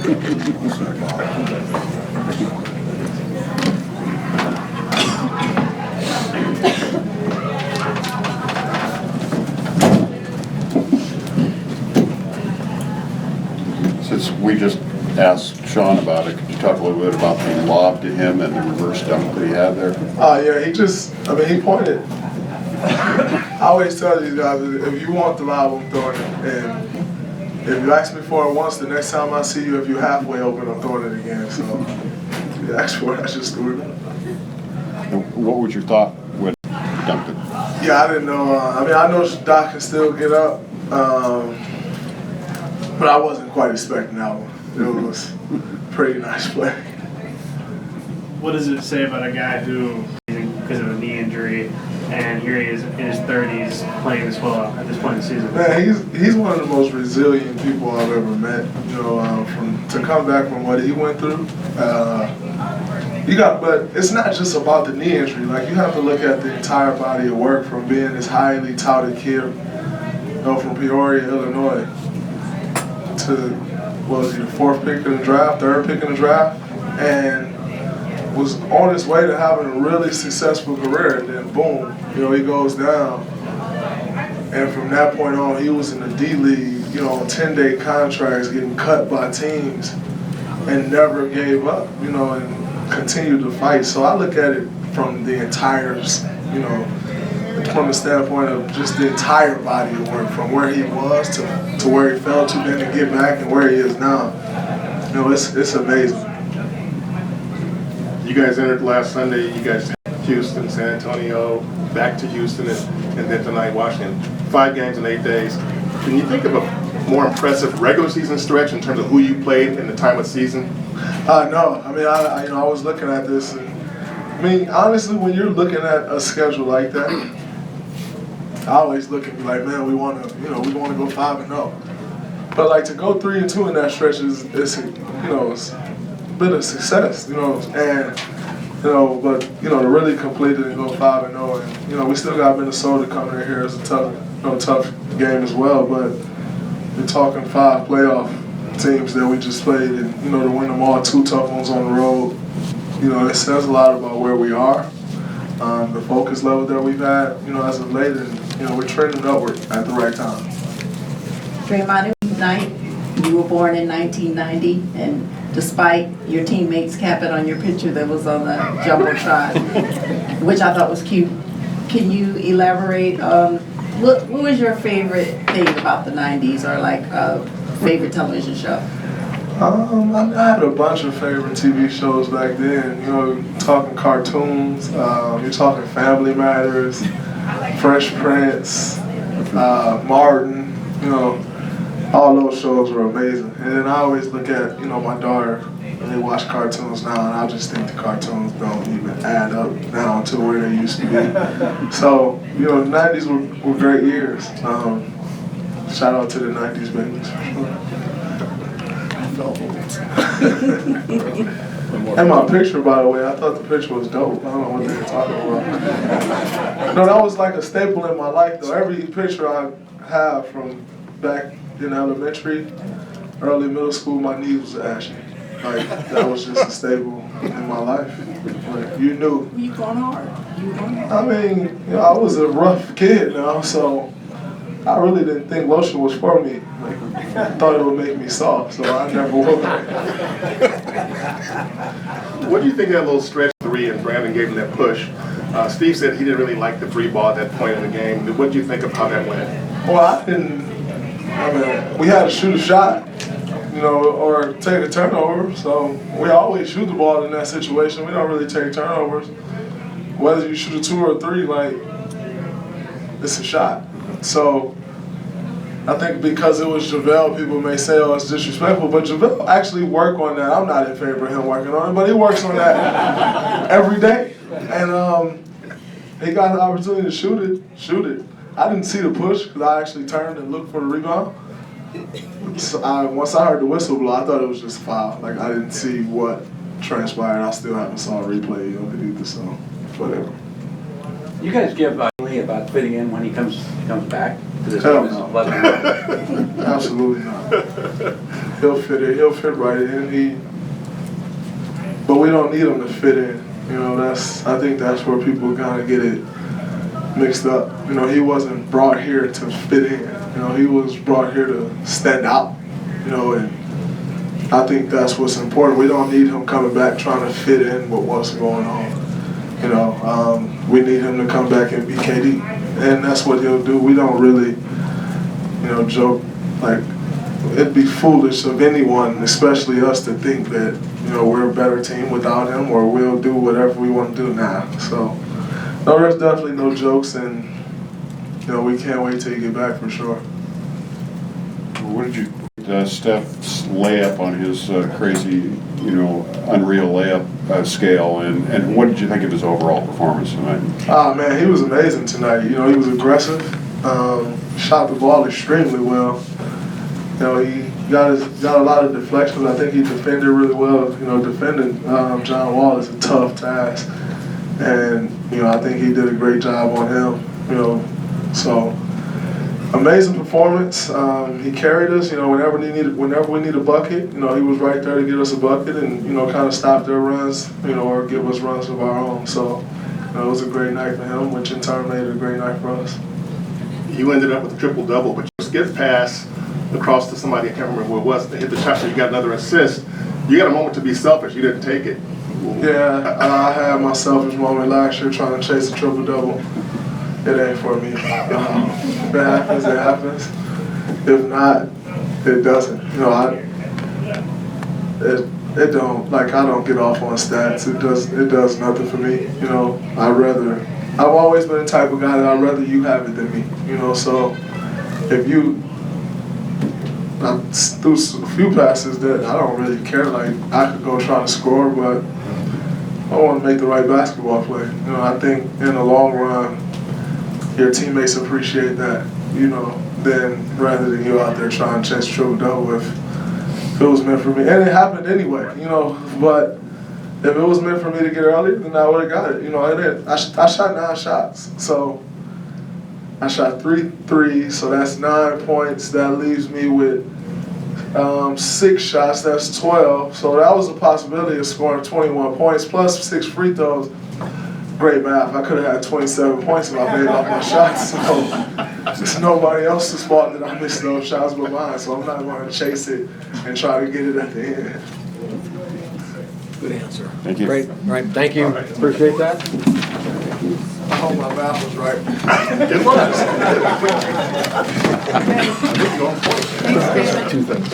Since we just asked Sean about it, could you talk a little bit about the lob to him and the reverse dunk that he had there? Yeah, he pointed. I always tell these guys, if you want the lob, I'm throwing it. And if you ask me for it once, the next time I see you, if you're halfway open, I'm throwing it again. So if you ask for it, I just threw it. What was your thought when you dunked it? Yeah, I didn't know. I know Sdot can still get up, but I wasn't quite expecting that one. It was a pretty nice play. What does it say about a guy who, because of a knee injury, and here he is in his 30s playing this well at this point in the season? Man, he's one of the most resilient people I've ever met. You know, to come back from what he went through. But it's not just about the knee injury. Like, you have to look at the entire body of work from being this highly touted kid, from Peoria, Illinois, to, what was he, the third pick in the draft, and was on his way to having a really successful career, and then boom, he goes down. And from that point on, he was in the D-League, on 10-day contracts, getting cut by teams, and never gave up, and continued to fight. So I look at it from the entire, from the standpoint of just the entire body of work, from where he was to where he fell to, then to get back and where he is now. It's amazing. You guys entered last Sunday. You guys Houston, San Antonio, back to Houston, and then tonight Washington. 5 games in 8 days. Can you think of a more impressive regular season stretch in terms of who you played in the time of season? No. I was looking at this, and honestly, when you're looking at a schedule like that, I always look and be like, man, we want to go 5-0. But like, to go 3-2 in that stretch is a bit of success, and but to really complete it and go 5-0, and we still got Minnesota coming in here as a tough game as well. But we're talking 5 playoff teams that we just played, and to win them all, 2 tough ones on the road, it says a lot about where we are, the focus level that we've had, as of late, and we're trending upward at the right time. Draymond, night, you were born in 1990, and despite your teammates capping on your picture that was on the Jumbotron, which I thought was cute, can you elaborate on what was your favorite thing about the 90s, or like a favorite television show? I had a bunch of favorite TV shows back then. Talking cartoons, you're talking Family Matters, Fresh Prince, Martin. All those shows were amazing. And then I always look at my daughter, and they watch cartoons now, and I just think the cartoons don't even add up now to where they used to be. So the 90s were great years. Shout out to the 90s babies for sure. And my picture, by the way, I thought the picture was dope. I don't know what they were talking about. No, that was like a staple in my life, though. Every picture I have from back in elementary, early middle school, my knees was ashy. Like, that was just a staple in my life. Like, you knew. You going hard. I was a rough kid now, so I really didn't think lotion was for me. Like, I thought it would make me soft, so I never wore it. What do you think of that little stretch 3 and Brandon gave him that push? Steve said he didn't really like the 3 ball at that point in the game. What do you think of how that went? Well, we had to shoot a shot, or take a turnover. So we always shoot the ball in that situation. We don't really take turnovers. Whether you shoot a 2 or a 3, like, it's a shot. So I think because it was JaVale, people may say, oh, it's disrespectful, but JaVale actually worked on that. I'm not in favor of him working on it, but he works on that every day. And he got an opportunity to shoot it. I didn't see the push because I actually turned and looked for the rebound. So once I heard the whistle blow, I thought it was just a foul. Like, I didn't see what transpired. I still haven't saw a replay of it either, so whatever. You guys give Lee about fitting in when he comes back to this Hell game? no. Absolutely not. he'll fit in. He'll fit right in. But we don't need him to fit in. You know, I think that's where people kind of get it mixed up. You know, he wasn't brought here to fit in. You know, he was brought here to stand out. You know, and I think that's what's important. We don't need him coming back trying to fit in with what's going on. You know, we need him to come back and be KD, and that's what he'll do. We don't really, you know, joke like it'd be foolish of anyone, especially us, to think that, you know, we're a better team without him, or we'll do whatever we want to do now. So, no, there's definitely no jokes, and you know, we can't wait till you get back for sure. What did you, Steph's layup on his crazy, you know, unreal layup scale, and what did you think of his overall performance tonight? Ah, man, he was amazing tonight. You know, he was aggressive, shot the ball extremely well. You know, he got a lot of deflections. I think he defended really well. You know, defending John Wall is a tough task, and you know, I think he did a great job on him. You know, so amazing performance. He carried us. You know, whenever we need a bucket, you know, he was right there to get us a bucket, and you know, kind of stop their runs, you know, or give us runs of our own. So, you know, it was a great night for him, which in turn made it a great night for us. You ended up with a triple-double, but you just get past across to somebody, I can't remember who it was, they hit the shot, so you got another assist. You got a moment to be selfish. You didn't take it. Yeah, I had my selfish moment last year trying to chase a triple-double. It ain't for me. If it happens, it happens. If not, it doesn't. You know, it don't, like, I don't get off on stats. It does nothing for me. You know, I've always been the type of guy that I'd rather you have it than me. You know, so if you, I threw a few passes that I don't really care. Like, I could go try to score, but I want to make the right basketball play. You know, I think in the long run, your teammates appreciate that, you know, than rather than you out there trying to chase triple-double if it was meant for me. And it happened anyway, you know, but if it was meant for me to get earlier, then I would have got it. You know, I shot 9 shots. So I shot 3 threes, so that's 9 points. That leaves me with 6 shots, that's 12. So that was a possibility of scoring 21 points plus 6 free throws. Great math. I could have had 27 points if I made all my shots. So it's nobody else's fault that I missed those shots but mine. So I'm not going to chase it and try to get it at the end. Good answer. Thank you. Great. All right. Thank you. Appreciate that. I hope my math was right. It was. Thanks, David. Two things.